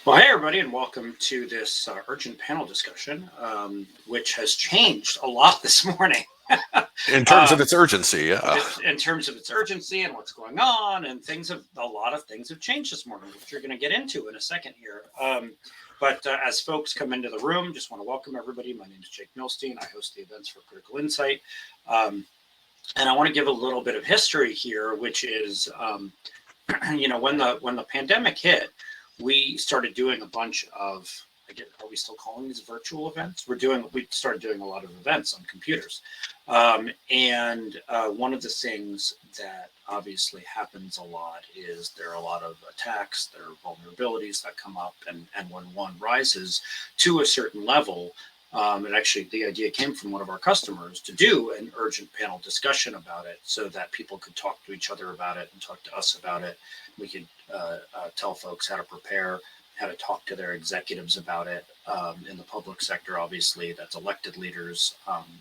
Well, hey, everybody, and welcome to this urgent panel discussion, which has changed a lot this morning. In terms of its urgency, yeah. In terms of its urgency and what's going on, and a lot of things have changed this morning, which you're going to get into in a second here. But as folks come into the room, just want to welcome everybody. My name is Jake Milstein. I host the events for Critical Insight. And I want to give a little bit of history here, which is, when the pandemic hit, we started doing a bunch of, are we still calling these virtual events? We started doing a lot of events on computers. And one of the things that obviously happens a lot is there are a lot of attacks, there are vulnerabilities that come up, and when one rises to a certain level, and actually the idea came from one of our customers to do an urgent panel discussion about it so that people could talk to each other about it and talk to us about it. We could tell folks how to prepare, how to talk to their executives about it in the public sector. Obviously, that's elected leaders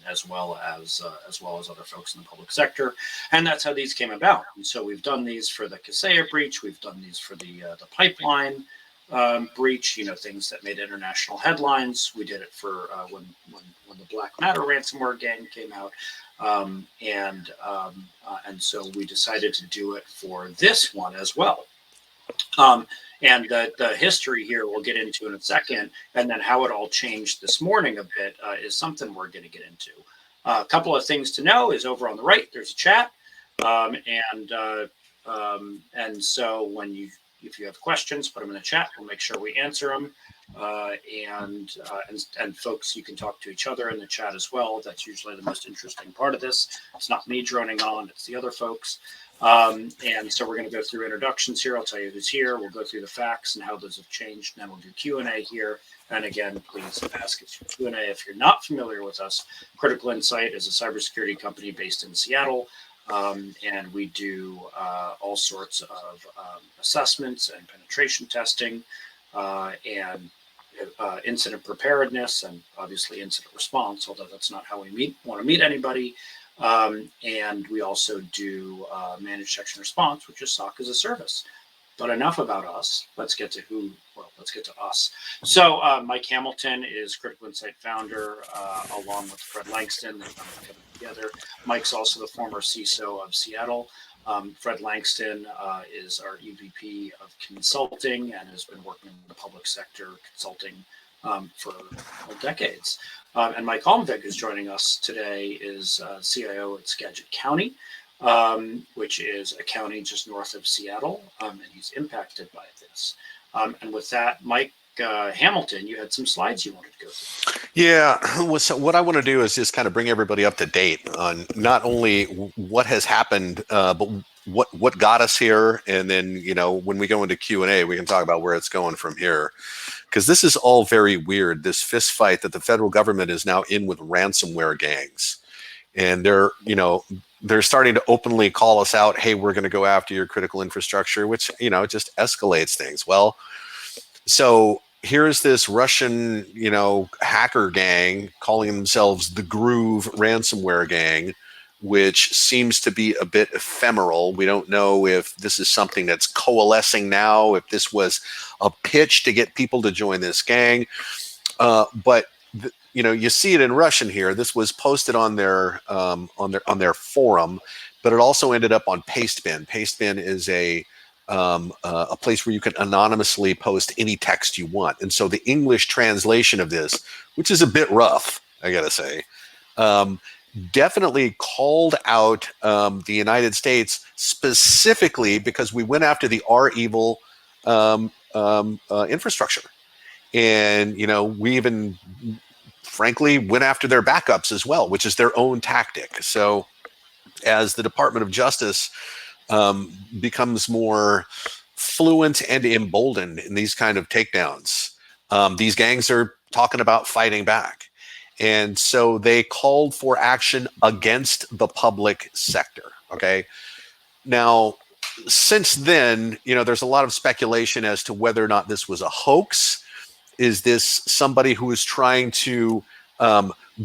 as well as other folks in the public sector, and that's how these came about. And so we've done these for the Kaseya breach. We've done these for the pipeline breach. Things that made international headlines. We did it for when the Black Matter ransomware gang came out. And so we decided to do it for this one as well. And the history here we'll get into in a second, and then how it all changed this morning a bit is something we're going to get into. A couple of things to know is over on the right, there's a chat. And so if you have questions, put them in the chat. We'll make sure we answer them. And folks, you can talk to each other in the chat as well. That's usually the most interesting part of this. It's not me droning on, it's the other folks. And so we're going to go through introductions here. I'll tell you who's here. We'll go through the facts and how those have changed. And then we'll do Q&A here. And again, please ask us Q&A if you're not familiar with us. Critical Insight is a cybersecurity company based in Seattle. And we do all sorts of assessments and penetration testing and incident preparedness and obviously incident response, although that's not how we want to meet anybody. And we also do managed detection response, which is SOC as a service. But enough about us. Let's get to us. So Mike Hamilton is Critical Insight founder, along with Fred Langston. They've come together. Mike's also the former CISO of Seattle. Fred Langston is our EVP of consulting and has been working in the public sector consulting for decades. And Mike Holmvig, who's joining us today, is CIO at Skagit County, which is a county just north of Seattle, and he's impacted by this. And with that, Mike Hamilton, you had some slides you wanted to go through. Yeah, so what I want to do is just kind of bring everybody up to date on not only what has happened, but what got us here. And then, when we go into Q&A, we can talk about where it's going from here. Because this is all very weird, this fist fight that the federal government is now in with ransomware gangs. And they're starting to openly call us out, hey, we're going to go after your critical infrastructure, which, just escalates things. Well, so here's this Russian, hacker gang calling themselves the Groove ransomware gang, which seems to be a bit ephemeral. We don't know if this is something that's coalescing now, if this was a pitch to get people to join this gang. But you see it in Russian here. This was posted on their forum, but it also ended up on Pastebin. Pastebin is a place where you can anonymously post any text you want. And so the English translation of this, which is a bit rough, I gotta say, definitely called out the United States specifically because we went after the R-Evil infrastructure. And, we even, frankly, went after their backups as well, which is their own tactic. So as the Department of Justice becomes more fluent and emboldened in these kind of takedowns, these gangs are talking about fighting back. And so they called for action against the public sector. Okay. Now, since then, there's a lot of speculation as to whether or not this was a hoax. Is this somebody who is trying to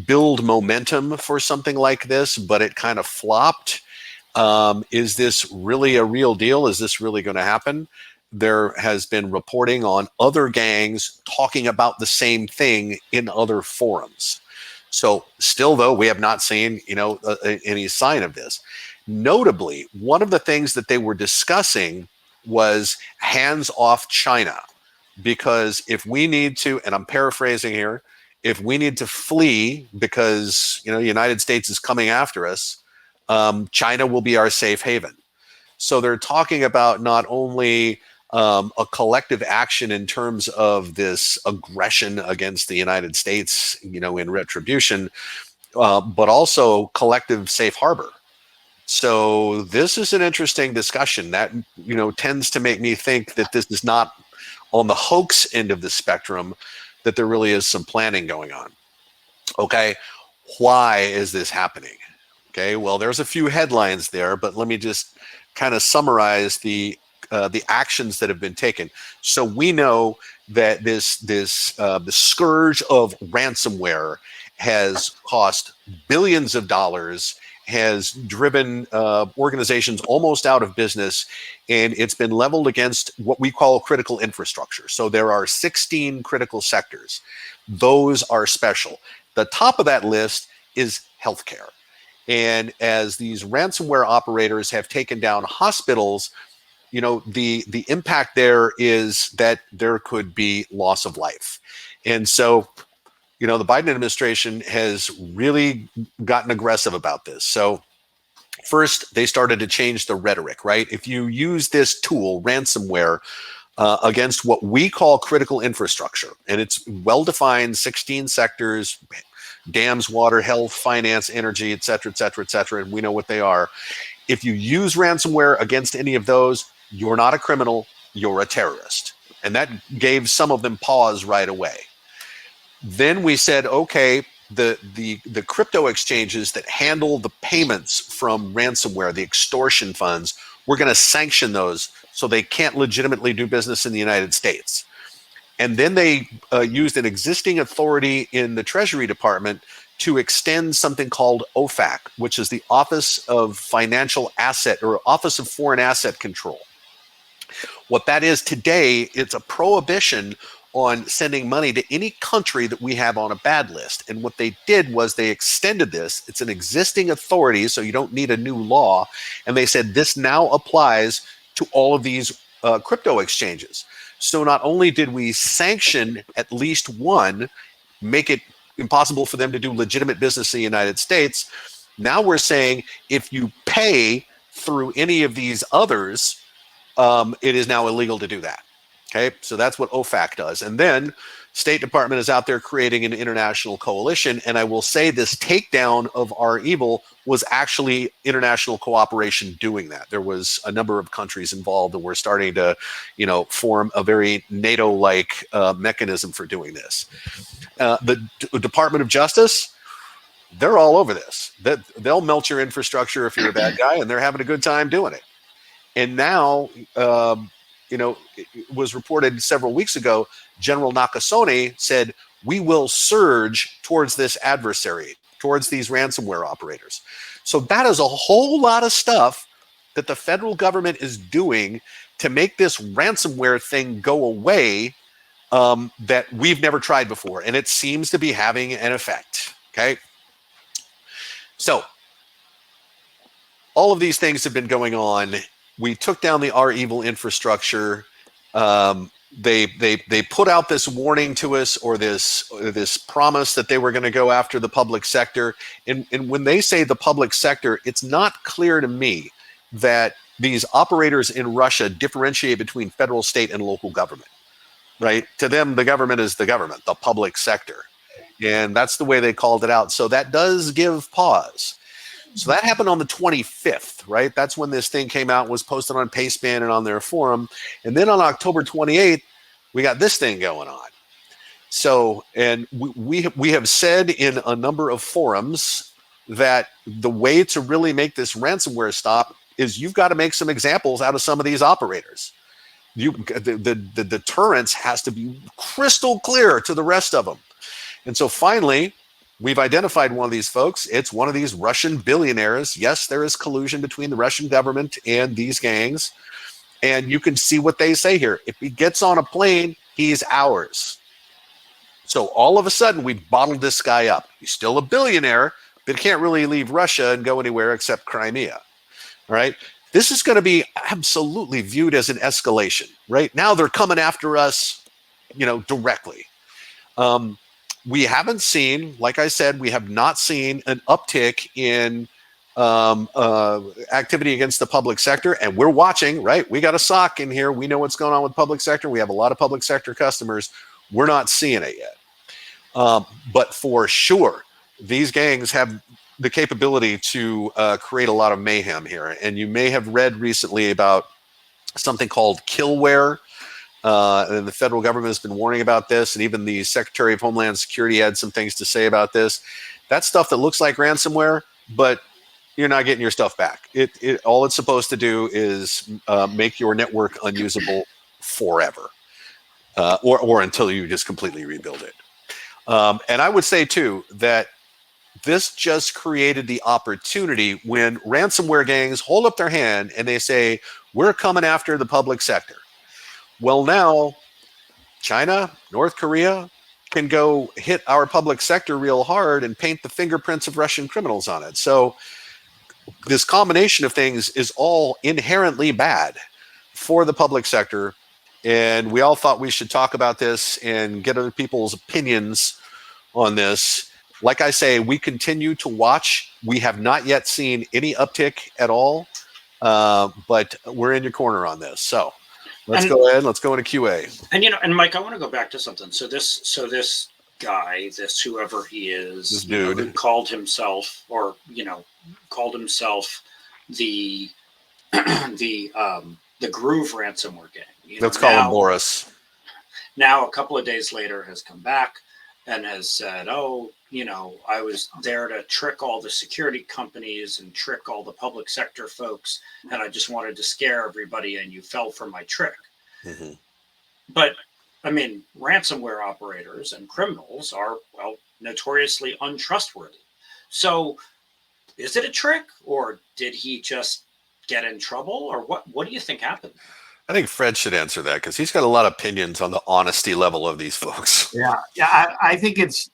build momentum for something like this, but it kind of flopped? Is this really a real deal? Is this really going to happen? There has been reporting on other gangs talking about the same thing in other forums. So still, though, we have not seen, any sign of this. Notably, one of the things that they were discussing was hands off China, because if we need to, and I'm paraphrasing here, if we need to flee because the United States is coming after us, China will be our safe haven. So they're talking about not only a collective action in terms of this aggression against the United States, in retribution, but also collective safe harbor. So this is an interesting discussion that, tends to make me think that this is not on the hoax end of the spectrum, that there really is some planning going on. Okay, why is this happening? Okay, well, there's a few headlines there, but let me just kind of summarize the actions that have been taken. So we know that the scourge of ransomware has cost billions of dollars, has driven organizations almost out of business, and it's been leveled against what we call critical infrastructure. So there are 16 critical sectors. Those are special. The top of that list is healthcare. And as these ransomware operators have taken down hospitals, the impact there is that there could be loss of life. And so, the Biden administration has really gotten aggressive about this. So first, they started to change the rhetoric, right? If you use this tool, ransomware, against what we call critical infrastructure, and it's well-defined, 16 sectors, dams, water, health, finance, energy, et cetera, et cetera, et cetera, and we know what they are. If you use ransomware against any of those, you're not a criminal, you're a terrorist. And that gave some of them pause right away. Then we said, okay, the crypto exchanges that handle the payments from ransomware, the extortion funds, we're going to sanction those so they can't legitimately do business in the United States. And then they used an existing authority in the Treasury Department to extend something called OFAC, which is the Office of Financial Asset, or Office of Foreign Asset Control. What that is today, it's a prohibition on sending money to any country that we have on a bad list. And what they did was they extended this. It's an existing authority, so you don't need a new law. And they said this now applies to all of these crypto exchanges. So not only did we sanction at least one, make it impossible for them to do legitimate business in the United States, now we're saying if you pay through any of these others, it is now illegal to do that. Okay, so that's what OFAC does. And then State Department is out there creating an international coalition. And I will say this takedown of REvil was actually international cooperation doing that. There was a number of countries involved, and we're starting to, form a very NATO-like mechanism for doing this. The Department of Justice, they're all over this. They'll melt your infrastructure if you're a bad guy, and they're having a good time doing it. And now, it was reported several weeks ago, General Nakasone said, we will surge towards this adversary, towards these ransomware operators. So that is a whole lot of stuff that the federal government is doing to make this ransomware thing go away, that we've never tried before. And it seems to be having an effect. Okay. So all of these things have been going on. We took down the REvil infrastructure. They put out this warning to us, or this promise that they were going to go after the public sector. And when they say the public sector, it's not clear to me that these operators in Russia differentiate between federal, state, and local government, right? To them, the government is the government, the public sector. And that's the way they called it out. So that does give pause. So that happened on the 25th, right? That's when this thing came out, was posted on Pastebin and on their forum. And then on October 28th, we got this thing going on. So, and we have said in a number of forums that the way to really make this ransomware stop is you've got to make some examples out of some of these operators. The deterrence has to be crystal clear to the rest of them. And so finally, we've identified one of these folks. It's one of these Russian billionaires. Yes, there is collusion between the Russian government and these gangs. And you can see what they say here. If he gets on a plane, he's ours. So all of a sudden, we bottled this guy up. He's still a billionaire, but can't really leave Russia and go anywhere except Crimea. All right. This is going to be absolutely viewed as an escalation. Right now, they're coming after us, directly. We haven't seen, like I said, we have not seen an uptick in activity against the public sector, and we're watching. Right, we got a SOC in here. We know what's going on with public sector. We have a lot of public sector customers. We're not seeing it yet, but for sure, these gangs have the capability to create a lot of mayhem here. And you may have read recently about something called killware. And the federal government has been warning about this, and even the Secretary of Homeland Security had some things to say about this. That's stuff that looks like ransomware, but you're not getting your stuff back. All it's supposed to do is make your network unusable forever, or until you just completely rebuild it. And I would say too that this just created the opportunity when ransomware gangs hold up their hand and they say, we're coming after the public sector. Well, now China, North Korea can go hit our public sector real hard and paint the fingerprints of Russian criminals on it. So this combination of things is all inherently bad for the public sector. And we all thought we should talk about this and get other people's opinions on this. Like I say, we continue to watch. We have not yet seen any uptick at all, but we're in your corner on this. So let's go ahead. Let's go into QA. And Mike, I want to go back to something. So this guy, this whoever he is, this dude who called himself, the the Groove ransomware gang. Let's call him Boris. Now, a couple of days later, has come back and has said, "Oh, I was there to trick all the security companies and trick all the public sector folks, and I just wanted to scare everybody, and you fell for my trick." Mm-hmm. But I mean, ransomware operators and criminals are, notoriously untrustworthy. So, is it a trick, or did he just get in trouble, or what do you think happened? I think Fred should answer that because he's got a lot of opinions on the honesty level of these folks. Yeah. I think it's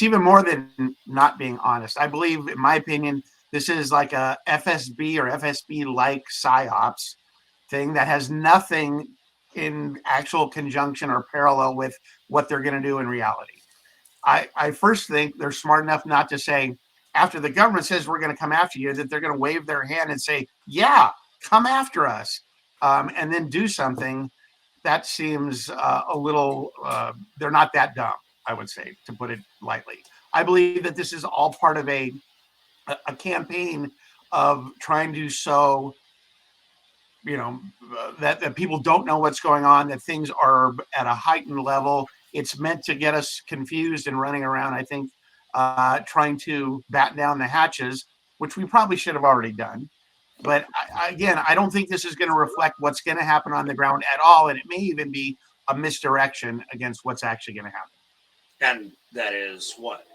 even more than not being honest. I believe, in my opinion, this is like a FSB or FSB-like psyops thing that has nothing in actual conjunction or parallel with what they're going to do in reality. I first think they're smart enough not to say, after the government says we're going to come after you, that they're going to wave their hand and say, yeah, come after us, and then do something. That seems a little, they're not that dumb, I would say, to put it lightly. I believe that this is all part of a campaign of trying to sow, that people don't know what's going on, that things are at a heightened level. It's meant to get us confused and running around, I think, trying to batten down the hatches, which we probably should have already done. But again, I don't think this is going to reflect what's going to happen on the ground at all. And it may even be a misdirection against what's actually going to happen. And that is what?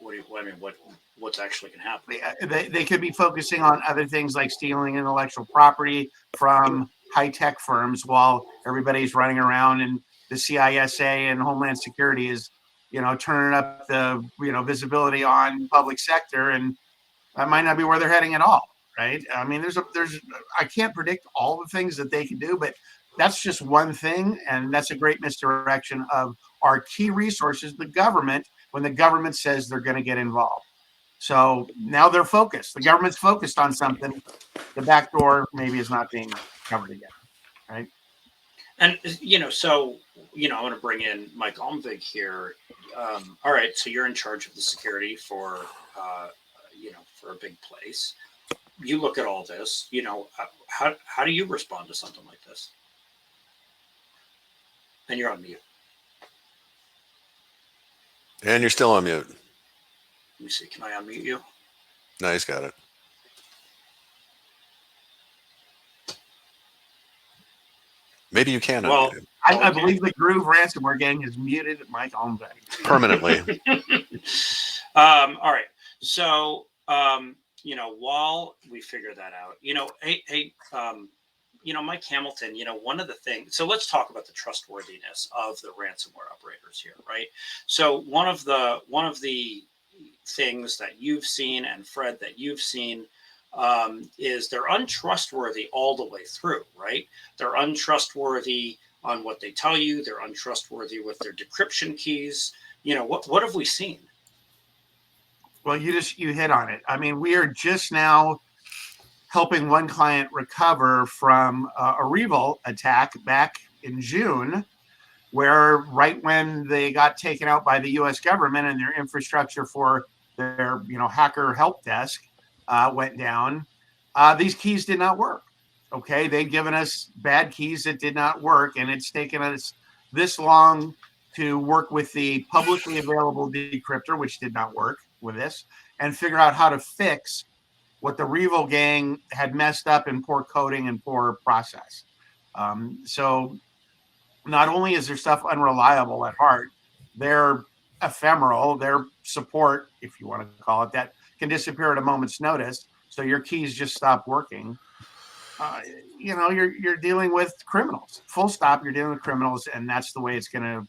What's actually going to happen? They could be focusing on other things like stealing intellectual property from high-tech firms while everybody's running around and the CISA and Homeland Security is, turning up the, visibility on public sector. And that might not be where they're heading at all. Right. I mean, I can't predict all the things that they can do, but that's just one thing. And that's a great misdirection of our key resources, the government, when the government says they're going to get involved. So now they're focused. The government's focused on something. The back door maybe is not being covered again. Right. And, I want to bring in Mike Almvig here. All right. So you're in charge of the security for a big place. You look at all this, how do you respond to something like this? And you're on mute. And you're still on mute. Let me see. Can I unmute you? No, he's got it. Maybe you can unmute him. I believe the Groove ransomware gang has muted Mike Almvig permanently. All right. So, while we figure that out, Mike Hamilton, one of the things, so let's talk about the trustworthiness of the ransomware operators here, right? So one of the things that you've seen, and Fred, that you've seen, is they're untrustworthy all the way through, right? They're untrustworthy on what they tell you. They're untrustworthy with their decryption keys. What have we seen? Well, you hit on it. I mean, we are just now helping one client recover from a REvil attack back in June, where right when they got taken out by the U.S. government and their infrastructure for their hacker help desk went down, these keys did not work. Okay, they'd given us bad keys that did not work, and it's taken us this long to work with the publicly available decryptor, which did not work with this, and figure out how to fix what the REvil gang had messed up in poor coding and poor process. So not only is their stuff unreliable at heart, they're ephemeral. Their support, if you want to call it that, can disappear at a moment's notice. So your keys just stop working. You're dealing with criminals. Full stop. You're dealing with criminals, and that's the way it's going to,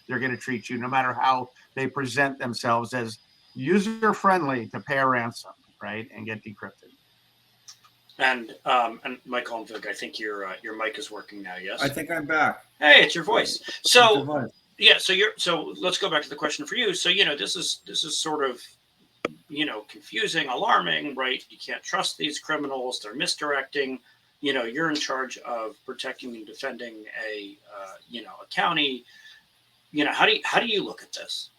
they're going to treat you, no matter how they present themselves as user friendly to pay a ransom, right, and get decrypted. And Mike Holmvig, I think your mic is working now. Yes, I think I'm back. Hey, it's your voice. So yeah, so let's go back to the question for you. So this is sort of confusing, alarming, right? You can't trust these criminals; they're misdirecting. You're in charge of protecting and defending a county. How do you look at this?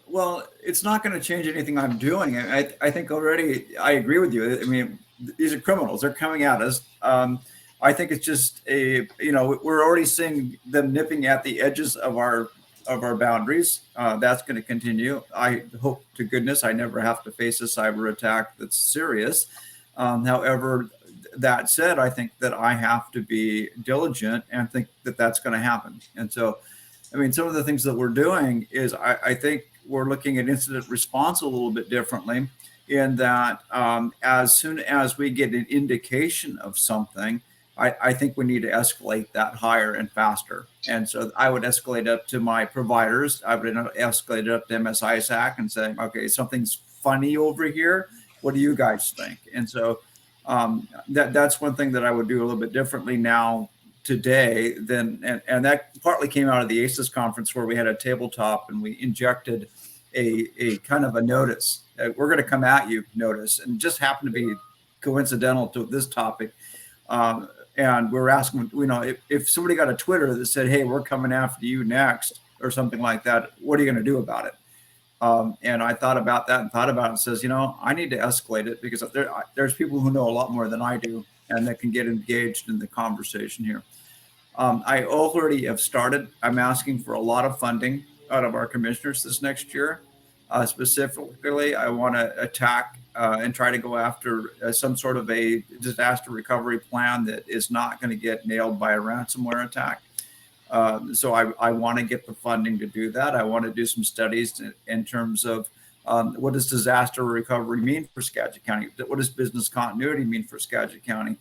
Well, it's not going to change anything I'm doing. I think already I agree with you. I mean, these are criminals. They're coming at us. I think it's just we're already seeing them nipping at the edges of our boundaries. That's going to continue. I hope to goodness I never have to face a cyber attack that's serious. However, that said, I think that I have to be diligent and think that that's going to happen. And so, I mean, some of the things that we're doing is I think we're looking at incident response a little bit differently, in that as soon as we get an indication of something, I think we need to escalate that higher and faster. And so I would escalate up to my providers. I would escalate it up to MSISAC and say, okay, something's funny over here. What do you guys think? And so that's one thing that I would do a little bit differently now today than, and that partly came out of the ACES conference, where we had a tabletop and we injected a kind of a notice. We're going to come at you notice, and just happened to be coincidental to this topic. And we're asking, if somebody got a Twitter that said, hey, we're coming after you next, or something like that, what are you going to do about it? And I thought about that and says, I need to escalate it, because there's people who know a lot more than I do, and that can get engaged in the conversation here. I already have started. I'm asking for a lot of funding out of our commissioners this next year. Specifically, I want to attack and try to go after some sort of a disaster recovery plan that is not going to get nailed by a ransomware attack. So I want to get the funding to do that. I want to do some studies in terms of what does disaster recovery mean for Skagit County? What does business continuity mean for Skagit County?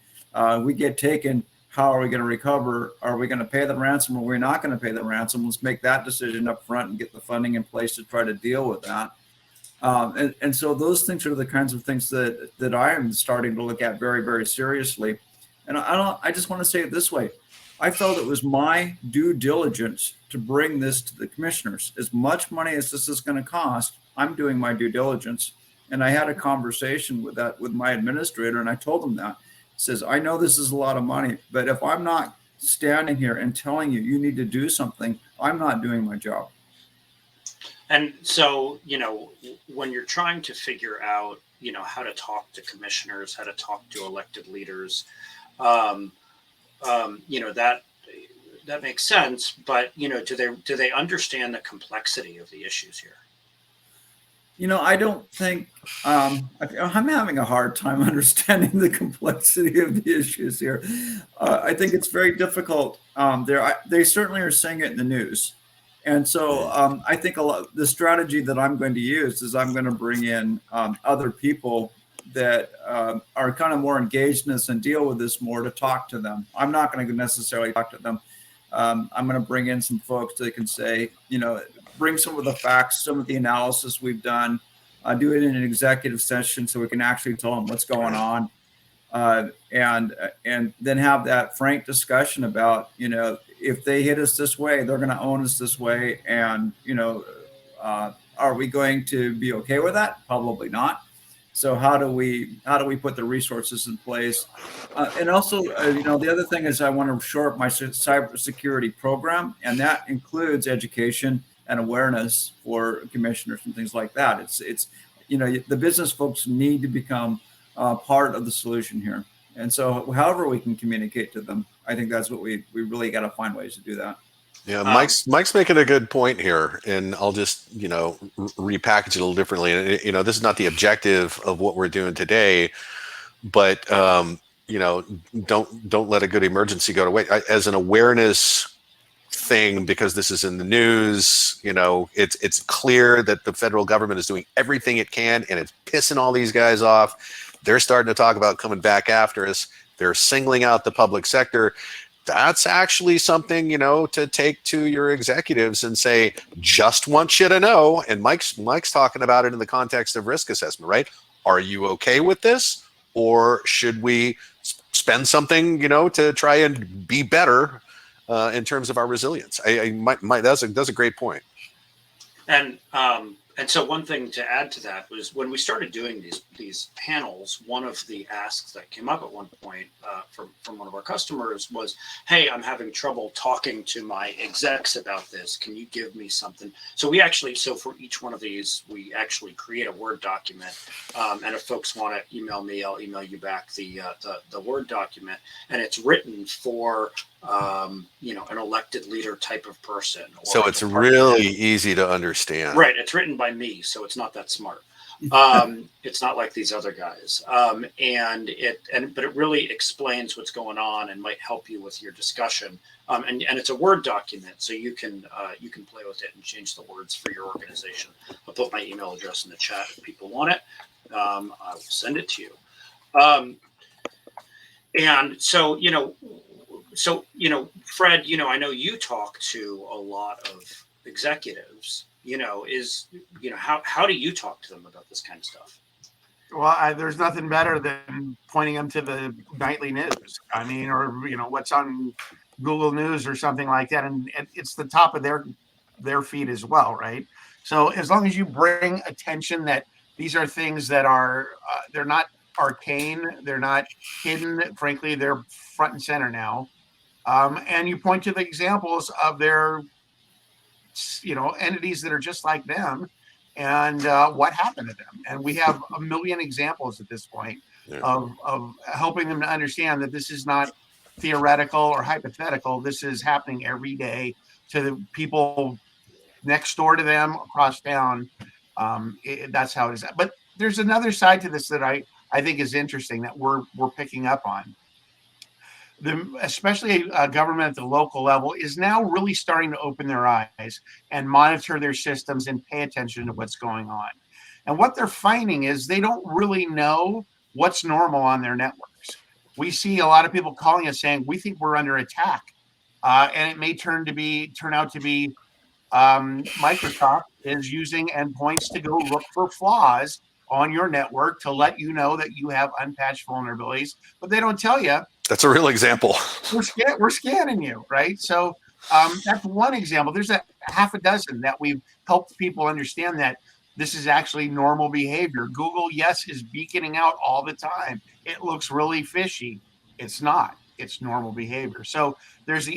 We get taken. How are we going to recover? Are we going to pay the ransom, or are we not going to pay the ransom? Let's make that decision up front and get the funding in place to try to deal with that. And so those things are the kinds of things that I am starting to look at very, very seriously. And I just want to say it this way. I felt it was my due diligence to bring this to the commissioners. As much money as this is going to cost, I'm doing my due diligence. And I had a conversation with my administrator, and I told him that. He says, I know this is a lot of money, but if I'm not standing here and telling you need to do something, I'm not doing my job. And so, when you're trying to figure out, how to talk to commissioners, how to talk to elected leaders, that makes sense. But, do they understand the complexity of the issues here? I don't think I'm having a hard time understanding the complexity of the issues here. I think it's very difficult. They certainly are saying it in the news, And so I think the strategy that I'm going to use is I'm going to bring in other people that are kind of more engaged in this and deal with this more to talk to them. I'm not going to necessarily talk to them. I'm going to bring in some folks that can say, bring some of the facts, some of the analysis we've done, do it in an executive session so we can actually tell them what's going on. And then have that frank discussion about, if they hit us this way, they're going to own us this way. And, are we going to be okay with that? Probably not. So how do we put the resources in place? And also, the other thing is I want to shore up my cybersecurity program, and that includes education and awareness for commissioners and things like that. It's the business folks need to become part of the solution here. And so however we can communicate to them, I think that's what we really got to find ways to do that. Yeah, Mike's making a good point here, and I'll just repackage it a little differently. And this is not the objective of what we're doing today, but don't let a good emergency go to waste. As an awareness thing, because this is in the news, it's clear that the federal government is doing everything it can, and it's pissing all these guys off. They're starting to talk about coming back after us. They're singling out the public sector. That's actually something, to take to your executives and say, just want you to know. And Mike's talking about it in the context of risk assessment, right? Are you okay with this? Or should we spend something, to try and be better in terms of our resilience? That's a great point. And so one thing to add to that was when we started doing these panels, one of the asks that came up at one point from one of our customers was, "Hey, I'm having trouble talking to my execs about this. Can you give me something?" So for each one of these, we actually create a Word document. And if folks want to email me, I'll email you back the Word document, and it's written for an elected leader type of person. So it's really easy to understand. Right. It's written by me, so it's not that smart. It's not like these other guys. But it really explains what's going on and might help you with your discussion. And it's a Word document, so you can play with it and change the words for your organization. I'll put my email address in the chat if people want it. I will send it to you. And so, Fred, I know you talk to a lot of executives, how do you talk to them about this kind of stuff? Well, there's nothing better than pointing them to the nightly news. I mean, or, what's on Google News or something like that. And it's the top of their feed as well, right? So as long as you bring attention that these are things that are, they're not arcane, they're not hidden. Frankly, they're front and center now. And you point to the examples of their, entities that are just like them and what happened to them. And we have a million examples at this point of helping them to understand that this is not theoretical or hypothetical. This is happening every day to the people next door to them, across town. That's how it is. But there's another side to this that I think is interesting that we're picking up on. Especially government at the local level is now really starting to open their eyes and monitor their systems and pay attention to what's going on. And what they're finding is they don't really know what's normal on their networks. We see a lot of people calling us saying, we think we're under attack. And it may turn out to be Microsoft is using endpoints to go look for flaws on your network to let you know that you have unpatched vulnerabilities, but they don't tell you. That's a real example. We're scanning you, right? So that's one example. There's a half a dozen that we've helped people understand that this is actually normal behavior. Google, yes, is beaconing out all the time. It looks really fishy. It's not. It's normal behavior. So this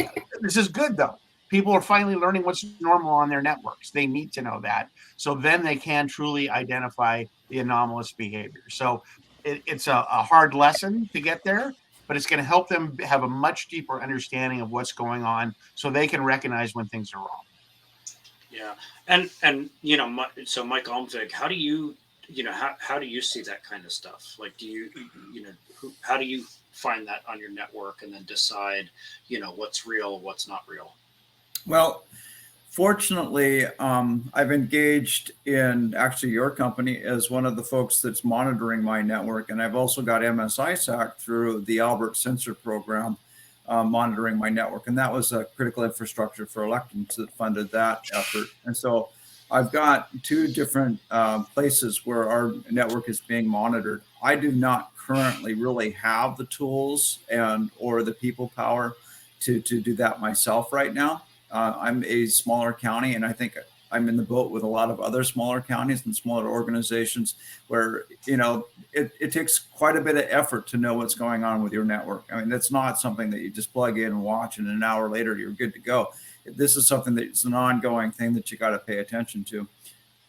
is good though. People are finally learning what's normal on their networks. They need to know that. So then they can truly identify the anomalous behavior. So it's a hard lesson to get there, but it's going to help them have a much deeper understanding of what's going on so they can recognize when things are wrong. Yeah. And so Mike Almvig, how do you see that kind of stuff? Like, how do you find that on your network and then decide, what's real, what's not real? Well, Fortunately, I've engaged in actually your company as one of the folks that's monitoring my network, and I've also got MSISAC through the Albert Sensor Program monitoring my network, and that was a critical infrastructure for elections that funded that effort. And so I've got two different places where our network is being monitored. I do not currently really have the tools and or the people power to do that myself right now. I'm a smaller county, and I think I'm in the boat with a lot of other smaller counties and smaller organizations where, it takes quite a bit of effort to know what's going on with your network. I mean, that's not something that you just plug in and watch, and an hour later you're good to go. This is something that's an ongoing thing that you got to pay attention to.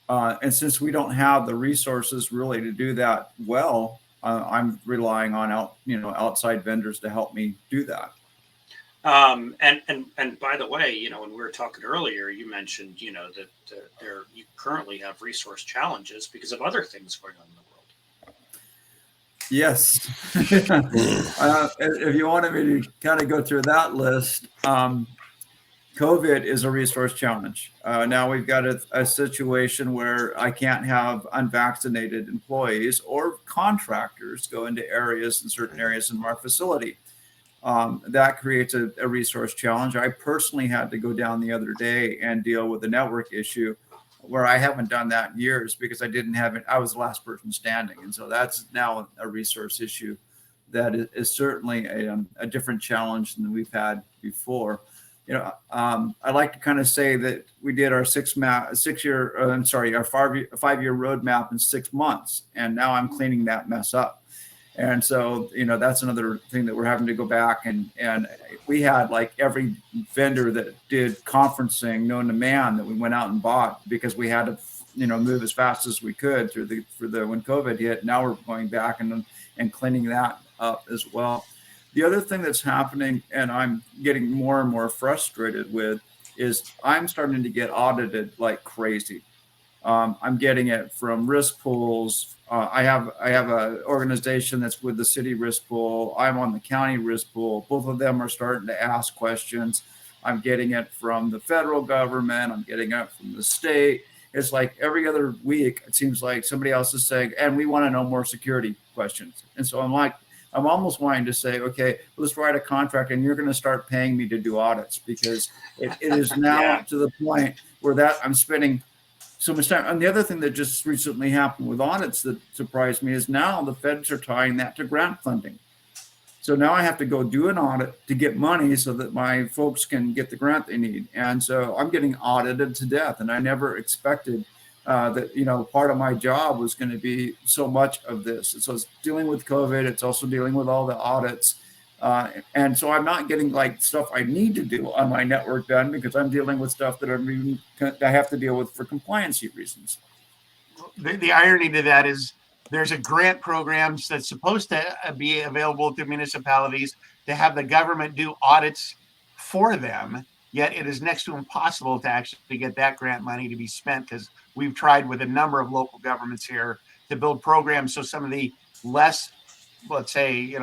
And since we don't have the resources really to do that well, I'm relying on outside vendors to help me do that. And by the way, when we were talking earlier, you mentioned, that you currently have resource challenges because of other things going on in the world. Yes. If you wanted me to kind of go through that list, COVID is a resource challenge. Now we've got a situation where I can't have unvaccinated employees or contractors go into certain areas in our facility. That creates a resource challenge. I personally had to go down the other day and deal with a network issue where I haven't done that in years because I didn't have it. I was the last person standing. And so that's now a resource issue that is certainly a different challenge than we've had before. I like to kind of say that we did our 5-year roadmap in 6 months, and now I'm cleaning that mess up. And so, that's another thing that we're having to go back and we had like every vendor that did conferencing known to man that we went out and bought because we had to, move as fast as we could when COVID hit. Now we're going back and cleaning that up as well. The other thing that's happening, and I'm getting more and more frustrated with, is I'm starting to get audited like crazy. I'm getting it from risk pools. I have an organization that's with the city risk pool. I'm on the county risk pool. Both of them are starting to ask questions. I'm getting it from the federal government. I'm getting it from the state. It's like every other week, it seems like somebody else is saying, and we want to know more security questions. And so I'm almost wanting to say, okay, let's write a contract and you're going to start paying me to do audits because it is now to the point where I'm spending so much time. And the other thing that just recently happened with audits that surprised me is now the feds are tying that to grant funding. So now I have to go do an audit to get money so that my folks can get the grant they need. And so I'm getting audited to death. And I never expected that, part of my job was going to be so much of this. And so it's dealing with COVID. It's also dealing with all the audits. And so I'm not getting like stuff I need to do on my network done because I'm dealing with stuff that I have to deal with for compliancy reasons. The irony to that is there's a grant program that's supposed to be available to municipalities to have the government do audits for them. Yet it is next to impossible to actually get that grant money to be spent because we've tried with a number of local governments here to build programs so some of the less, let's say,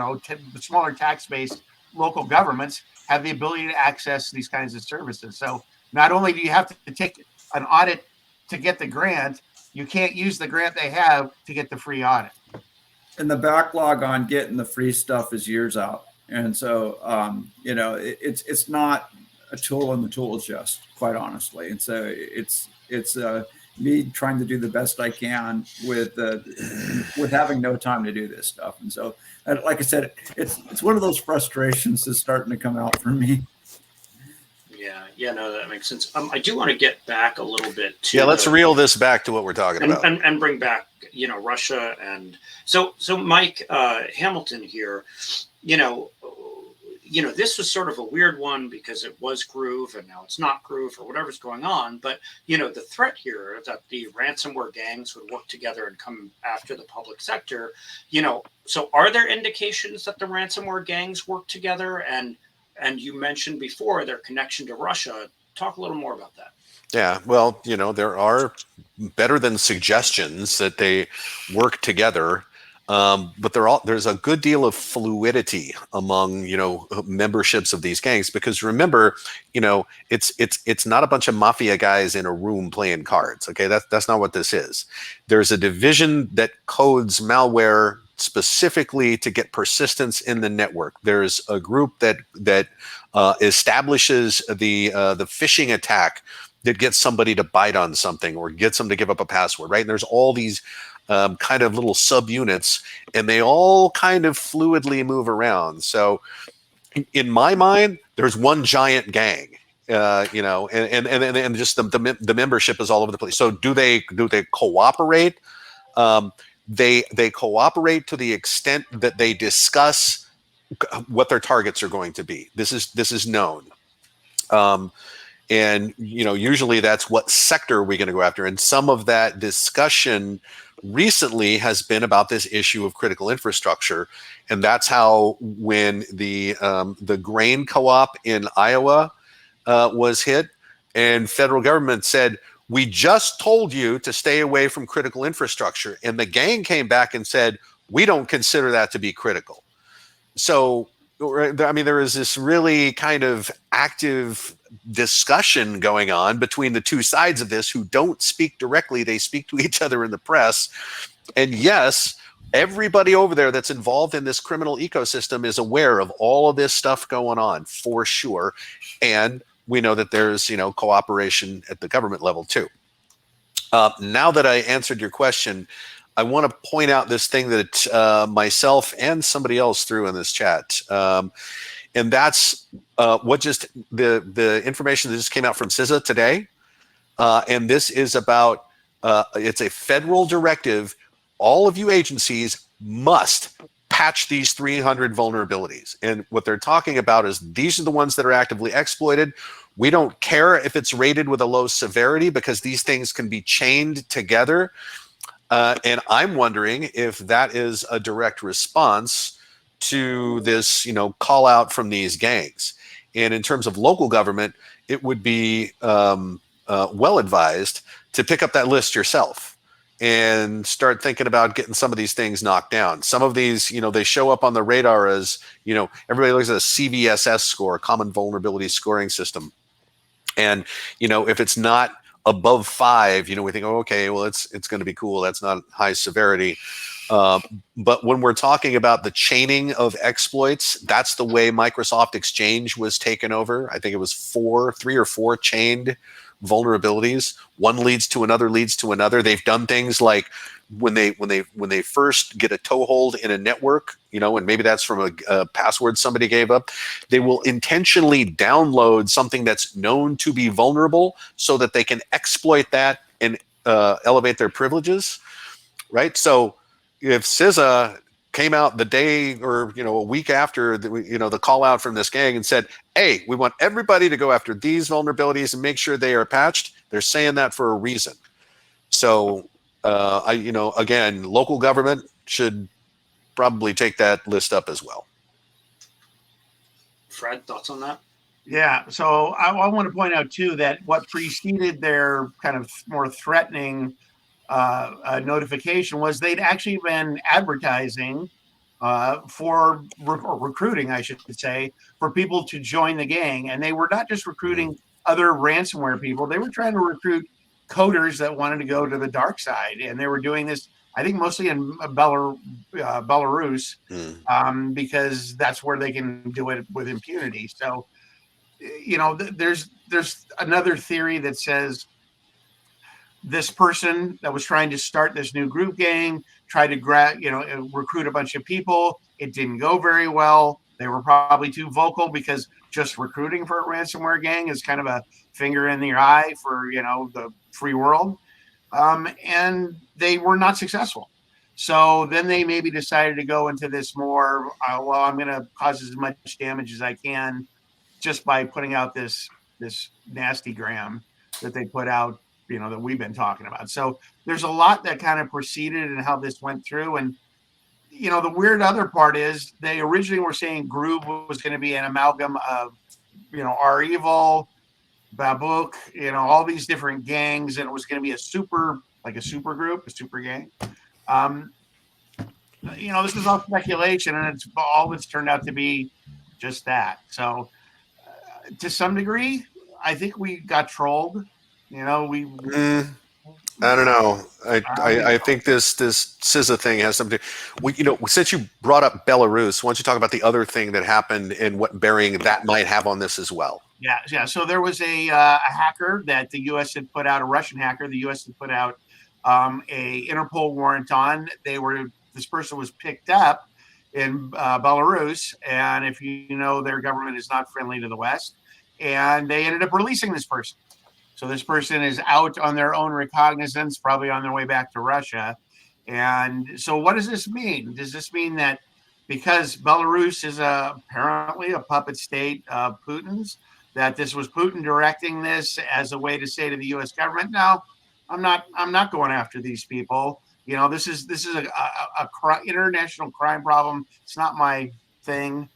smaller tax-based local governments have the ability to access these kinds of services. So not only do you have to take an audit to get the grant, you can't use the grant they have to get the free audit. And the backlog on getting the free stuff is years out. And so, it's not a tool in the tool chest, quite honestly. And so it's me trying to do the best I can with having no time to do this stuff. And so, like I said, it's one of those frustrations that's starting to come out for me. Yeah, no, that makes sense. I do want to get back a little bit to let's reel this back to what we're talking about and bring back Russia and so Mike Hamilton here. This was sort of a weird one because it was Groove and now it's not Groove or whatever's going on. But, the threat here that the ransomware gangs would work together and come after the public sector, so are there indications that the ransomware gangs work together? And you mentioned before their connection to Russia. Talk a little more about that. Yeah, well, there are better than suggestions that they work together. But there's a good deal of fluidity among memberships of these gangs, because remember, it's not a bunch of mafia guys in a room playing cards. Okay, that's not what this is. There's a division that codes malware specifically to get persistence in the network. There's a group that establishes the phishing attack that gets somebody to bite on something or gets them to give up a password, right? And there's all these kind of little subunits, and they all kind of fluidly move around. So in my mind, there's one giant gang, and just the membership is all over the place. So do they cooperate? They cooperate to the extent that they discuss what their targets are going to be. This is known. And usually that's what sector we're going to go after. And some of that discussion recently has been about this issue of critical infrastructure, and that's how when the grain co-op in Iowa was hit, and federal government said, "We just told you to stay away from critical infrastructure," and the gang came back and said, "We don't consider that to be critical." So, I mean, there is this really kind of active discussion going on between the two sides of this, who don't speak directly. They speak to each other in the press. And yes, everybody over there that's involved in this criminal ecosystem is aware of all of this stuff going on, for sure. And we know that there's, cooperation at the government level too. Now that I answered your question, I want to point out this thing that myself and somebody else threw in this chat. And that's what just the information that just came out from CISA today. And this is about, it's a federal directive. All of you agencies must patch these 300 vulnerabilities. And what they're talking about is these are the ones that are actively exploited. We don't care if it's rated with a low severity, because these things can be chained together. And I'm wondering if that is a direct response to this, call out from these gangs. And in terms of local government, it would be well advised to pick up that list yourself and start thinking about getting some of these things knocked down. Some of these, they show up on the radar as, everybody looks at a CVSS score, Common Vulnerability Scoring System. And, if it's not above 5, we think, oh, okay, well, it's going to be cool. That's not high severity. But when we're talking about the chaining of exploits, that's the way Microsoft Exchange was taken over. I think it was 3 or 4 chained vulnerabilities. One leads to another, leads to another. They've done things like when they first get a toehold in a network, and maybe that's from a password somebody gave up, they will intentionally download something that's known to be vulnerable so that they can exploit that and elevate their privileges, right? So if CISA came out the day or a week after the call out from this gang and said, "Hey, we want everybody to go after these vulnerabilities and make sure they are patched," they're saying that for a reason. So again, local government should probably take that list up as well. Fred, thoughts on that? Yeah. So I want to point out too that what preceded their kind of more threatening notification was they'd actually been advertising for recruiting, I should say, for people to join the gang. And they were not just recruiting other ransomware people. They were trying to recruit coders that wanted to go to the dark side. And they were doing this, I think, mostly in Belarus, because that's where they can do it with impunity. So, there's another theory that says this person that was trying to start this new group gang tried to recruit a bunch of people. It didn't go very well. They were probably too vocal, because just recruiting for a ransomware gang is kind of a finger in the eye for the free world, and they were not successful. So then they maybe decided to go into this more, I'm going to cause as much damage as I can just by putting out this nasty gram that they put out, that we've been talking about. So there's a lot that kind of preceded and how this went through. And, the weird other part is they originally were saying Groove was going to be an amalgam of, REvil, Babook, all these different gangs. And it was going to be a super group, a super gang. this is all speculation, and it's all that's turned out to be just that. So, to some degree, I think we got trolled. We I don't know. I think I think this CISA thing has something. Since you brought up Belarus, why don't you talk about the other thing that happened and what bearing that might have on this as well? Yeah. So there was a hacker that the U.S. had put out, a Russian hacker. The U.S. had put out a Interpol warrant on. This person was picked up in Belarus, and if you know, their government is not friendly to the West, and they ended up releasing this person. So this person is out on their own recognizance, probably on their way back to Russia. And so, what does this mean? Does this mean that because Belarus is apparently a puppet state of Putin's, that this was Putin directing this as a way to say to the U.S. government, "No, I'm not going after these people. This is international crime problem. It's not my thing."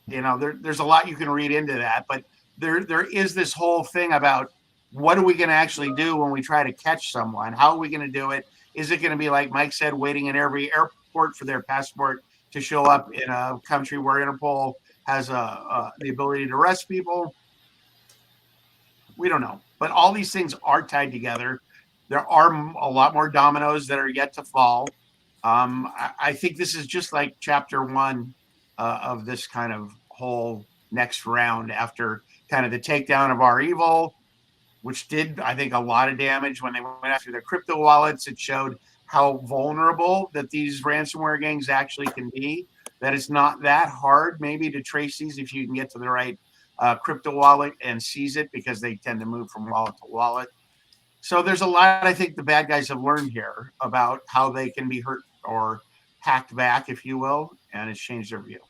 There's a lot you can read into that, but there is this whole thing about what are we going to actually do when we try to catch someone? How are we going to do it? Is it going to be like Mike said, waiting in every airport for their passport to show up in a country where Interpol has the ability to arrest people? We don't know, but all these things are tied together. There are a lot more dominoes that are yet to fall. I think this is just like chapter one of this kind of whole next round after kind of the takedown of our evil, which did, I think, a lot of damage when they went after their crypto wallets. It showed how vulnerable that these ransomware gangs actually can be, that it's not that hard maybe to trace these if you can get to the right crypto wallet and seize it, because they tend to move from wallet to wallet. So there's a lot I think the bad guys have learned here about how they can be hurt or hacked back, if you will, and it's changed their view.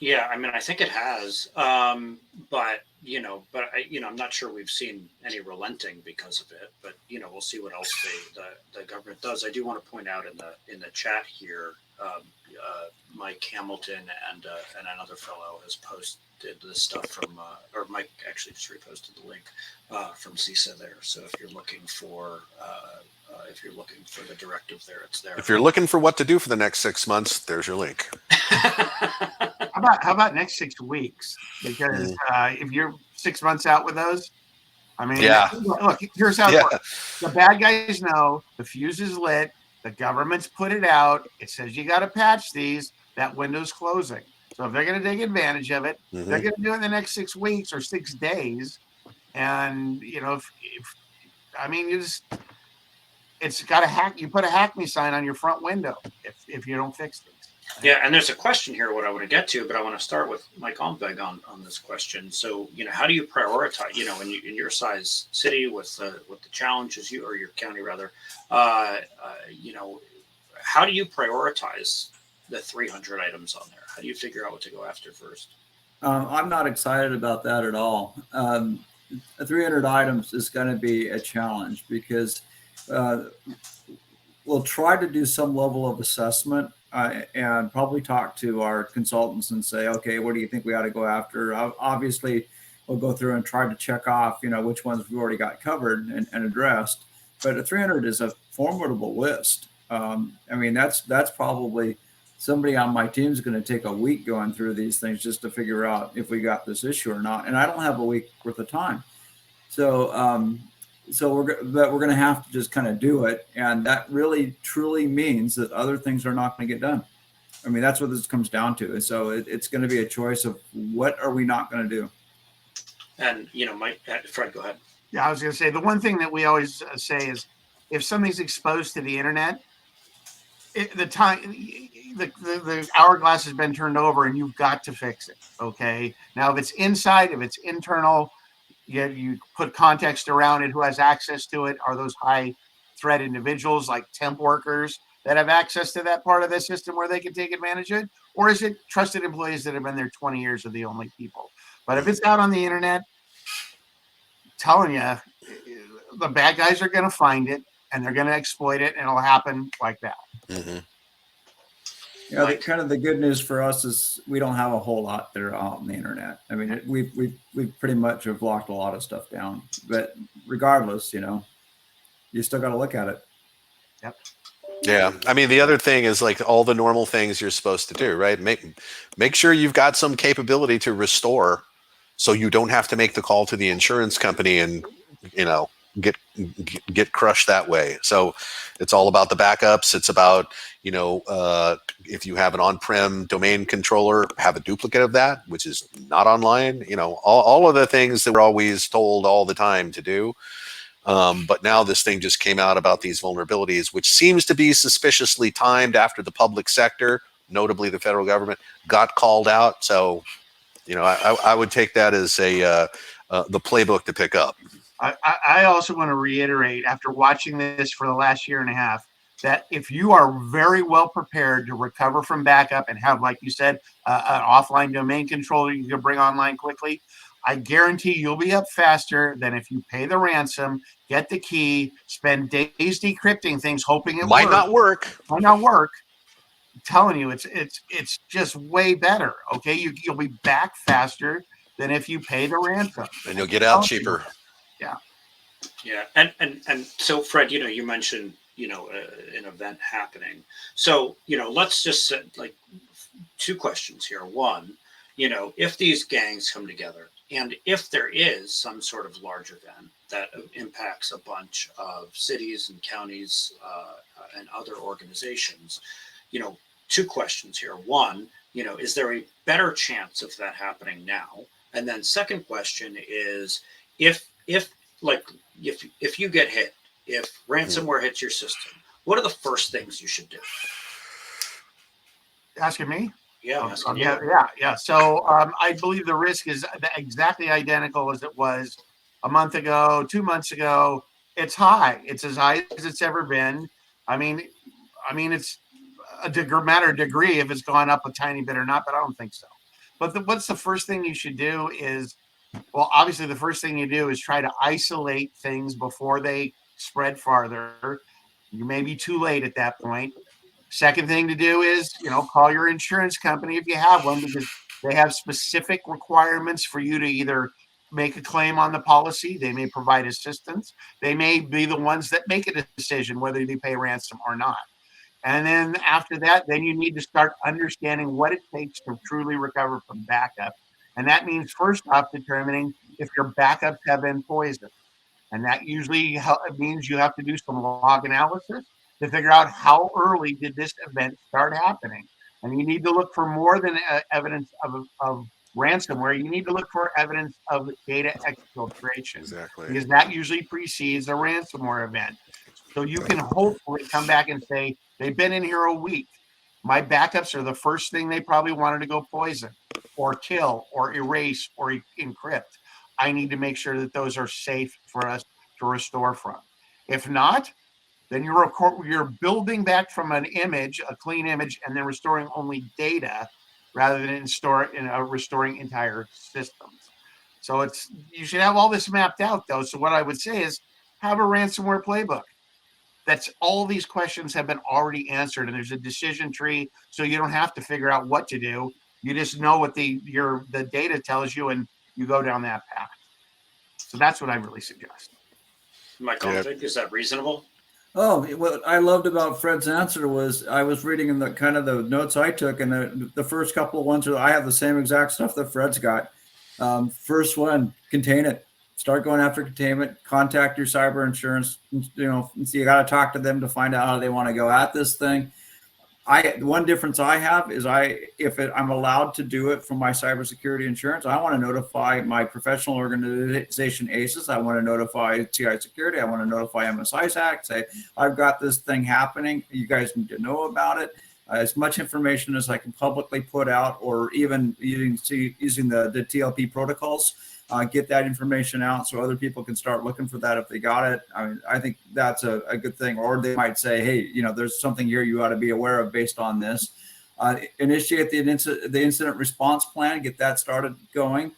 Yeah, I mean, I think it has, but I'm not sure we've seen any relenting because of it. But we'll see what else the government does. I do want to point out in the chat here, Mike Hamilton and another fellow has posted this stuff from, or Mike actually just reposted the link from CISA there. So if you're looking for the directive there, it's there. If you're looking for what to do for the next 6 months, there's your link. How about next 6 weeks? Because if you're 6 months out with those, I mean, yeah. Look, here's how it works. The bad guys know the fuse is lit. The government's put it out. It says you got to patch these. That window's closing. So if they're going to take advantage of it, they're going to do it in the next 6 weeks or 6 days. And it's got a hack. You put a hack me sign on your front window if you don't fix things. Yeah, and there's a question here what I want to get to, but I want to start with Mike Almbeg on this question. So, how do you prioritize, in your size city with the challenges or your county rather, how do you prioritize the 300 items on there? How do you figure out what to go after first? I'm not excited about that at all. 300 items is going to be a challenge because we'll try to do some level of assessment and probably talk to our consultants and say, okay, what do you think we ought to go after? Obviously, we'll go through and try to check off, which ones we've already got covered and addressed. But a 300 is a formidable list. That's probably somebody on my team is going to take a week going through these things just to figure out if we got this issue or not. And I don't have a week worth of time. So we're going to have to just kind of do it. And that really, truly means that other things are not going to get done. I mean, that's what this comes down to. And so it's going to be a choice of what are we not going to do? And, Fred, go ahead. Yeah, I was going to say, the one thing that we always say is if something's exposed to the internet, the hourglass has been turned over and you've got to fix it. Okay. Now, if it's inside, if it's internal, you put context around it. Who has access to it? Are those high threat individuals like temp workers that have access to that part of the system where they can take advantage of it? Or is it trusted employees that have been there 20 years are the only people? But if it's out on the internet, I'm telling you, the bad guys are going to find it and they're going to exploit it, and it'll happen like that. Mm-hmm. Kind of the good news for us is we don't have a whole lot that are out on the internet. I mean, we pretty much have locked a lot of stuff down. But regardless, you still got to look at it. Yep. Yeah, I mean the other thing is like all the normal things you're supposed to do, right? Make sure you've got some capability to restore, so you don't have to make the call to the insurance company and you know get get crushed that way. So it's all about the backups. It's about if you have an on-prem domain controller, have a duplicate of that, which is not online. All of the things that we're always told all the time to do. But now this thing just came out about these vulnerabilities, which seems to be suspiciously timed after the public sector, notably the federal government, got called out. So, I would take that as the playbook to pick up. I also want to reiterate, after watching this for the last year and a half, that if you are very well prepared to recover from backup and have, like you said, an offline domain controller you can bring online quickly, I guarantee you'll be up faster than if you pay the ransom, get the key, spend days decrypting things, hoping it Might works. not work. Might not work. I'm telling you, it's just way better. Okay, you'll be back faster than if you pay the ransom, And you'll get out cheaper. Yeah. Yeah, and so Fred, you mentioned an event happening. So let's just set like two questions here. One, if these gangs come together, and if there is some sort of large event that impacts a bunch of cities and counties and other organizations, two questions here. One, is there a better chance of that happening now? And then second question is if you get hit, if ransomware hits your system, what are the first things you should do? Asking me? Yeah, I'm asking you. Yeah. So I believe the risk is exactly identical as it was a month ago, 2 months ago. It's high. It's as high as it's ever been. I mean, it's a matter of degree if it's gone up a tiny bit or not, but I don't think so. But what's the first thing you should do is, well, obviously the first thing you do is try to isolate things before they spread farther. You may be too late at that point. Second thing to do is, call your insurance company if you have one, because they have specific requirements for you to either make a claim on the policy. They may provide assistance. They may be the ones that make a decision whether they pay ransom or not. And then after that, then you need to start understanding what it takes to truly recover from backup. And that means first off determining if your backups have been poisoned. And that usually means you have to do some log analysis to figure out how early did this event start happening. And you need to look for more than evidence of ransomware. You need to look for evidence of data exfiltration. Exactly. Because that usually precedes a ransomware event. So you can hopefully come back and say, they've been in here a week. My backups are the first thing they probably wanted to go poison or kill or erase or encrypt. I need to make sure that those are safe for us to restore from. If not, then you're building back from an image, a clean image, and then restoring only data rather than restoring entire systems. So you should have all this mapped out, though. So what I would say is have a ransomware playbook. That's all these questions have been already answered, and there's a decision tree, so you don't have to figure out what to do. You just know what the data tells you, and you go down that path. So that's what I really suggest. Michael, is that reasonable? Oh, what I loved about Fred's answer was I was reading in the kind of the notes I took, and the first couple of ones I have the same exact stuff that Fred's got. First one, contain it. Start going after containment. Contact your cyber insurance. So you got to talk to them to find out how they want to go at this thing. One difference I have is I'm allowed to do it from my cybersecurity insurance. I want to notify my professional organization ACES. I want to notify TI Security. I want to notify MSISAC. Say I've got this thing happening. You guys need to know about it. As much information as I can publicly put out, or even using the TLP protocols. Get that information out so other people can start looking for that if they got it. I mean, I think that's a good thing. Or they might say, hey, there's something here you ought to be aware of based on this. Initiate the incident response plan, get that started going.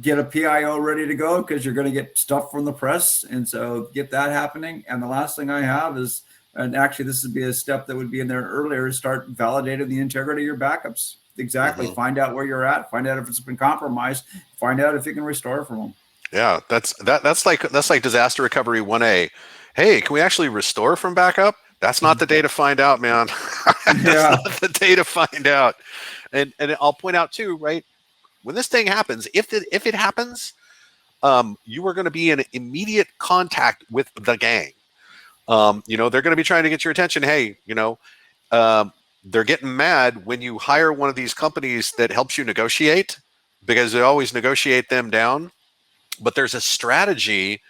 Get a PIO ready to go because you're going to get stuff from the press. And so get that happening. And the last thing I have is, and actually this would be a step that would be in there earlier, is start validating the integrity of your backups. Exactly. Mm-hmm. Find out where you're at. Find out if it's been compromised. Find out if you can restore from them. Yeah, that's like disaster recovery 1A. Hey, can we actually restore from backup? That's not the day to find out, man. That's Yeah. not the day to find out. And I'll point out too, right? When this thing happens, if it happens, you are going to be in immediate contact with the gang. They're going to be trying to get your attention. Hey, they're getting mad when you hire one of these companies that helps you negotiate because they always negotiate them down. But there's a strategy.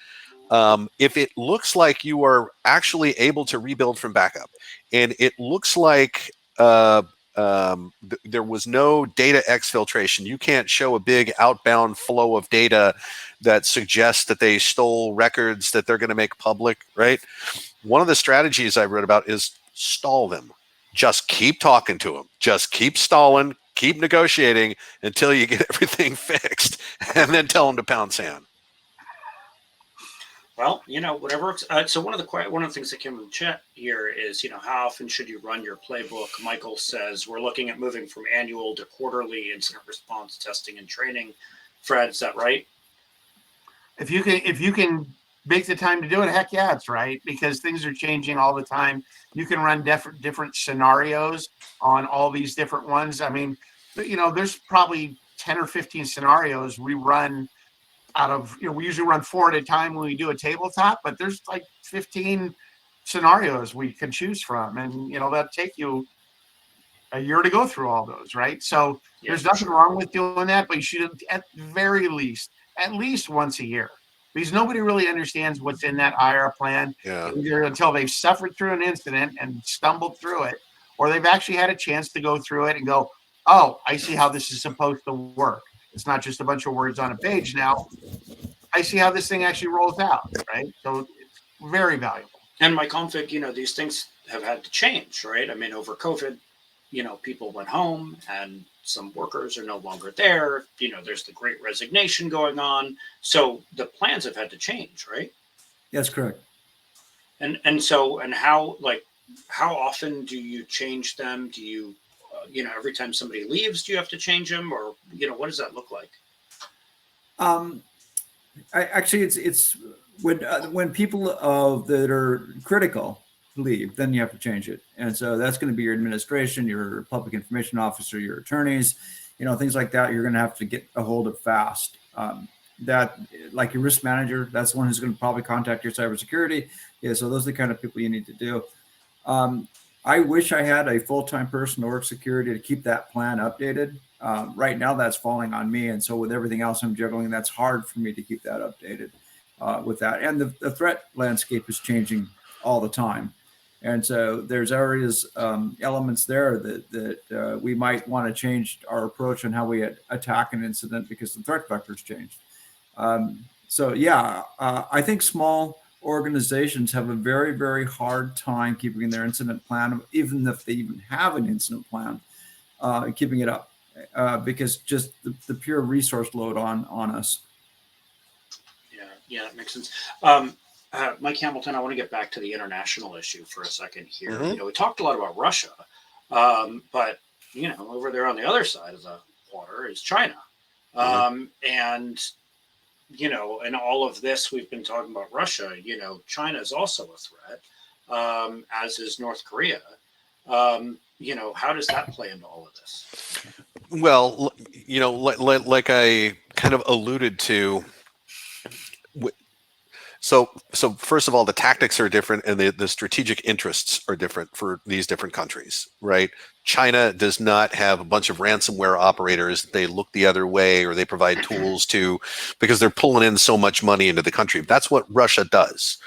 If it looks like you are actually able to rebuild from backup, and it looks like there was no data exfiltration, you can't show a big outbound flow of data that suggests that they stole records that they're going to make public, right? One of the strategies I read about is stall them. Just keep talking to them. Just keep stalling, keep negotiating until you get everything fixed, and then tell them to pound sand. Well, whatever. So one of the things that came in the chat here is, how often should you run your playbook? Michael says we're looking at moving from annual to quarterly incident response testing and training. Fred, is that right? If you can make the time to do it, heck yeah, it's right, because things are changing all the time. You can run different scenarios on all these different ones. I mean, there's probably 10 or 15 scenarios we run out of, we usually run 4 at a time when we do a tabletop, but there's like 15 scenarios we can choose from. And, that'll take you a year to go through all those, right? So there's nothing wrong with doing that, but you should at very least, at least once a year, because nobody really understands what's in that IR plan either until they've suffered through an incident and stumbled through it, or they've actually had a chance to go through it and go, oh, I see how this is supposed to work. It's not just a bunch of words on a page now. I see how this thing actually rolls out, right? So it's very valuable. And my config, these things have had to change, right? I mean, over COVID, people went home and some workers are no longer there. There's the great resignation going on. So the plans have had to change, right? That's correct. And how often do you change them? Do you, every time somebody leaves, do you have to change them, or, what does that look like? It's when people that are critical leave, then you have to change it. And so that's going to be your administration, your public information officer, your attorneys, things like that. You're going to have to get a hold of fast. That, like your risk manager, that's the one who's going to probably contact your cybersecurity. Yeah, so those are the kind of people you need to do. I wish I had a full-time person to work security to keep that plan updated. Right now, that's falling on me. And so with everything else I'm juggling, that's hard for me to keep that updated with that. And the threat landscape is changing all the time. And so there's areas, elements there that we might want to change our approach on how we attack an incident because the threat vector's changed. I think small organizations have a very, very hard time keeping their incident plan, even if they even have an incident plan, keeping it up because just the pure resource load on us. Yeah, that makes sense. Mike Hamilton, I want to get back to the international issue for a second here. Mm-hmm. We talked a lot about Russia, but over there on the other side of the water is China, and in all of this we've been talking about Russia. China is also a threat, as is North Korea. How does that play into all of this? Well, like I kind of alluded to. So first of all, the tactics are different and the strategic interests are different for these different countries, right? China does not have a bunch of ransomware operators. They look the other way or they provide tools to, because they're pulling in so much money into the country. That's what Russia does.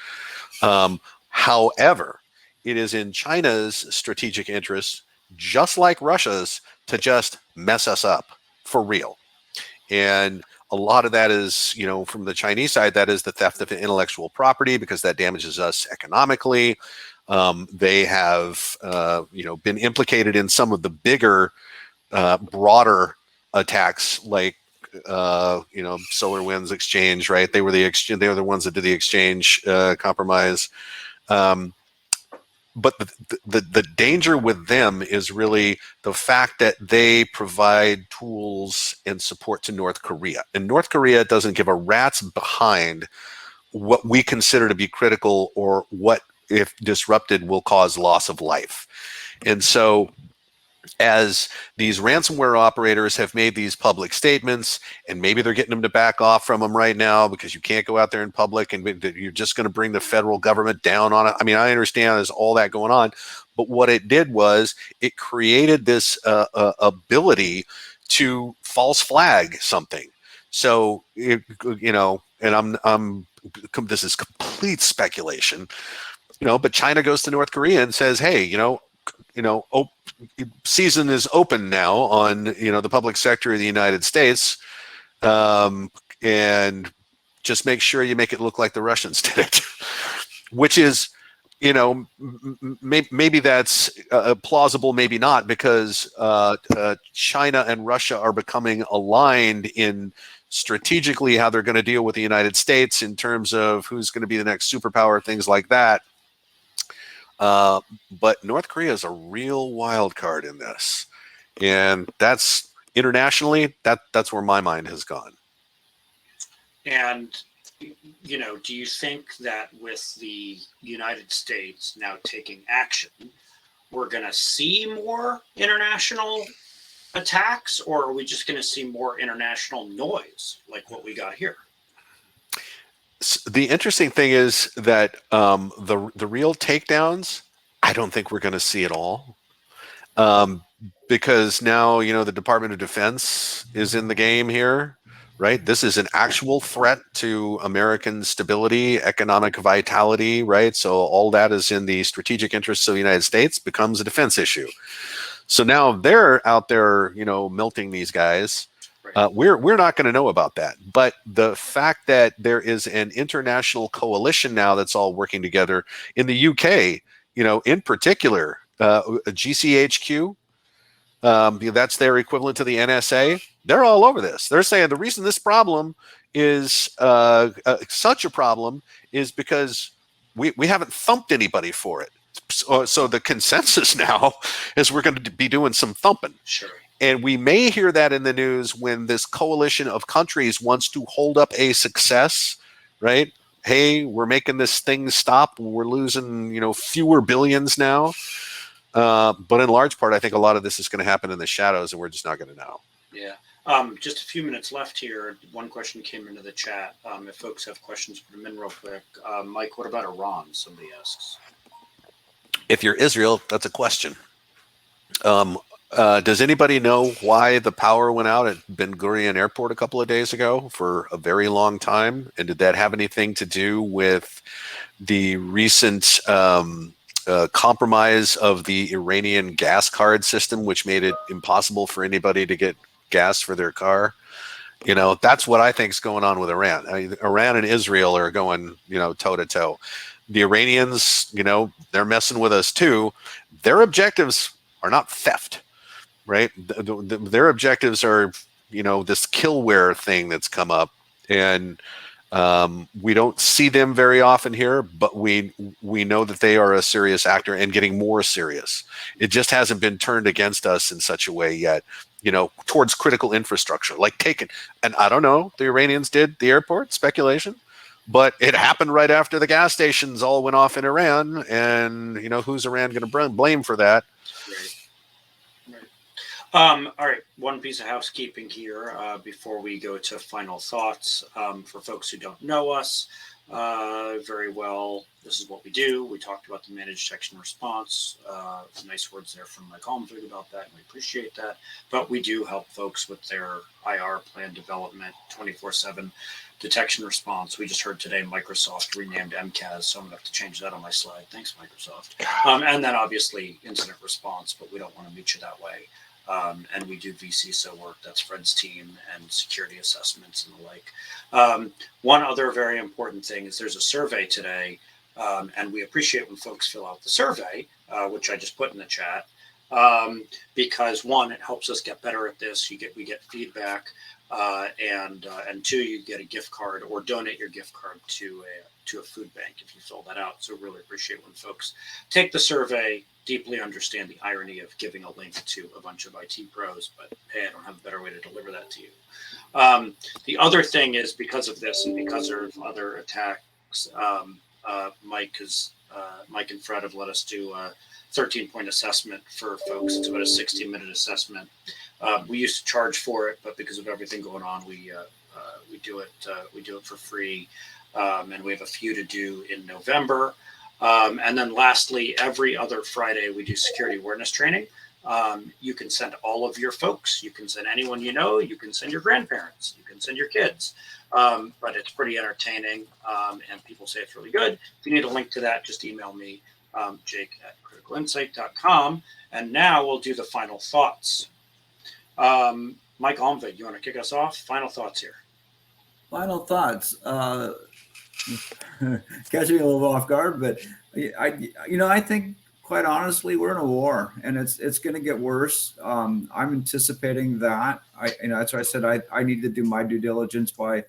However, it is in China's strategic interests, just like Russia's, to just mess us up for real. And a lot of that is, from the Chinese side, that is the theft of intellectual property because that damages us economically. They have, been implicated in some of the bigger, broader attacks, like, SolarWinds exchange, right? They were the ones that did the exchange compromise. but the danger with them is really the fact that they provide tools and support to North Korea. And North Korea doesn't give a rat's behind what we consider to be critical or what, if disrupted, will cause loss of life. And so as these ransomware operators have made these public statements, and maybe they're getting them to back off from them right now because you can't go out there in public and you're just going to bring the federal government down on it. I mean, I understand there's all that going on, but what it did was it created this ability to false flag something. So, and this is complete speculation, but China goes to North Korea and says, hey, season is open now on the public sector of the United States, and just make sure you make it look like the Russians did it, which is maybe that's plausible, maybe not, because China and Russia are becoming aligned in strategically how they're going to deal with the United States in terms of who's going to be the next superpower, things like that. But North Korea is a real wild card in this, and that's internationally, that's where my mind has gone. And do you think that with the United States now taking action, we're going to see more international attacks, or are we just going to see more international noise like what we got here? The interesting thing is that the real takedowns, I don't think we're going to see at all, because now the Department of Defense is in the game here, right? This is an actual threat to American stability, economic vitality, right? So all that is in the strategic interests of the United States, becomes a defense issue. So now they're out there, melting these guys. We're not going to know about that, but the fact that there is an international coalition now that's all working together in the UK, in particular, GCHQ, that's their equivalent to the NSA. They're all over this. They're saying the reason this problem is such a problem is because we haven't thumped anybody for it. So the consensus now is we're going to be doing some thumping. Sure. And we may hear that in the news when this coalition of countries wants to hold up a success, right? Hey, we're making this thing stop. We're losing, fewer billions now. But in large part, I think a lot of this is going to happen in the shadows, and we're just not going to know. Yeah. Just a few minutes left here. One question came into the chat. If folks have questions, put them in real quick. Mike, what about Iran? Somebody asks. If you're Israel, that's a question. Does anybody know why the power went out at Ben Gurion Airport a couple of days ago for a very long time? And did that have anything to do with the recent compromise of the Iranian gas card system, which made it impossible for anybody to get gas for their car? That's what I think is going on with Iran. Iran and Israel are going, toe to toe. The Iranians, they're messing with us too. Their objectives are not theft. Right, their objectives are, this killware thing that's come up, and we don't see them very often here, but we know that they are a serious actor and getting more serious. It just hasn't been turned against us in such a way yet, towards critical infrastructure, like taking, and I don't know, the Iranians did the airport, speculation, but it happened right after the gas stations all went off in Iran, and who's Iran going to blame for that? Right. All right, one piece of housekeeping here before we go to final thoughts. For folks who don't know us very well, this is what we do. We talked about the managed detection response. Nice words there from Mike Holmford about that, and we appreciate that. But we do help folks with their IR plan development, 24/7 detection response. We just heard today Microsoft renamed MCAS, so I'm going to have to change that on my slide. Thanks, Microsoft. And then obviously incident response, but we don't want to meet you that way. And we do VCSO work. That's Fred's team, and security assessments and the like. One other very important thing is there's a survey today, and we appreciate when folks fill out the survey, which I just put in the chat, because one, it helps us get better at this. We get feedback. And two, you get a gift card or donate your gift card to a food bank if you fill that out. So really appreciate when folks take the survey, deeply understand the irony of giving a link to a bunch of IT pros, but hey, I don't have a better way to deliver that to you. The other thing is, because of this and because of other attacks, Mike and Fred have let us do a 13-point assessment for folks. It's about a 60-minute assessment. We used to charge for it, but because of everything going on, we do it for free, and we have a few to do in November. And then lastly, every other Friday we do security awareness training. You can send all of your folks. You can send anyone you know. You can send your grandparents. You can send your kids. But it's pretty entertaining, and people say it's really good. If you need a link to that, just email me, jake@criticalinsight.com. And now we'll do the final thoughts. Mike Almvig, you want to kick us off? Final thoughts here. Final thoughts. Catching me a little off guard, but I think quite honestly, we're in a war, and it's going to get worse. I'm anticipating that. That's why I said I need to do my due diligence by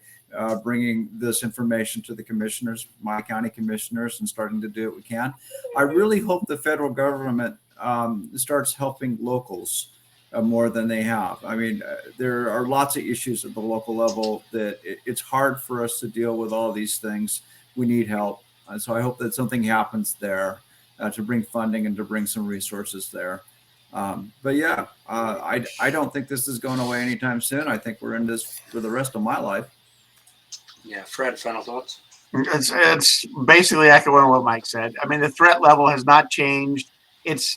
bringing this information to the commissioners, my county commissioners, and starting to do what we can. I really hope the federal government starts helping locals more than they have. I mean, there are lots of issues at the local level that it's hard for us to deal with all these things. We need help. And so I hope that something happens there to bring funding and to bring some resources there. But yeah, I don't think this is going away anytime soon. I think we're in this for the rest of my life. Yeah, Fred, final thoughts? It's basically echoing what Mike said. I mean, the threat level has not changed. It's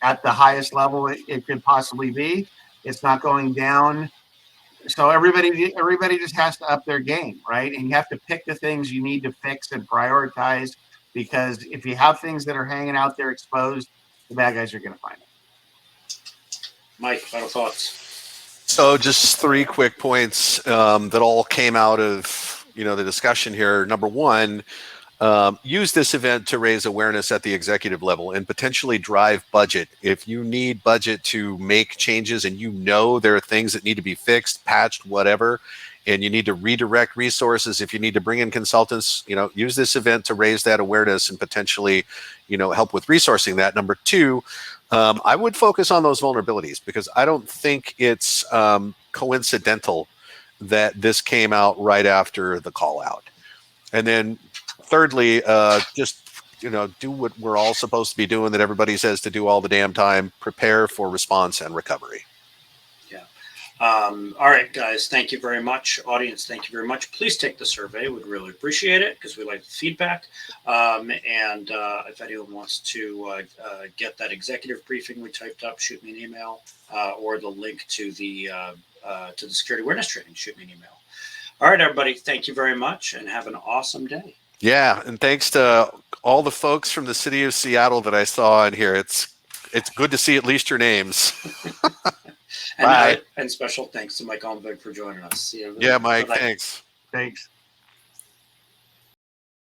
at the highest level it could possibly be. It's not going down. So everybody just has to up their game, right? And you have to pick the things you need to fix and prioritize, because if you have things that are hanging out there exposed, the bad guys are going to find it. Mike, final thoughts? So just 3 quick points that all came out of the discussion here. Number one, use this event to raise awareness at the executive level and potentially drive budget. If you need budget to make changes and there are things that need to be fixed, patched, whatever, and you need to redirect resources, if you need to bring in consultants, use this event to raise that awareness and potentially, help with resourcing that. Number two, I would focus on those vulnerabilities, because I don't think it's coincidental that this came out right after the call out. And then thirdly, just do what we're all supposed to be doing, that everybody says to do all the damn time: prepare for response and recovery. Yeah. All right, guys, thank you very much. Audience, thank you very much. Please take the survey. We'd really appreciate it, because we like the feedback. And if anyone wants to get that executive briefing we typed up, shoot me an email, or the link to the security awareness training, shoot me an email. All right, everybody, thank you very much, and have an awesome day. Yeah, and thanks to all the folks from the city of Seattle that I saw in here. It's good to see at least your names. And special thanks to Mike Almvig for joining us. See you. Yeah, Mike, Bye-bye. thanks. Thanks.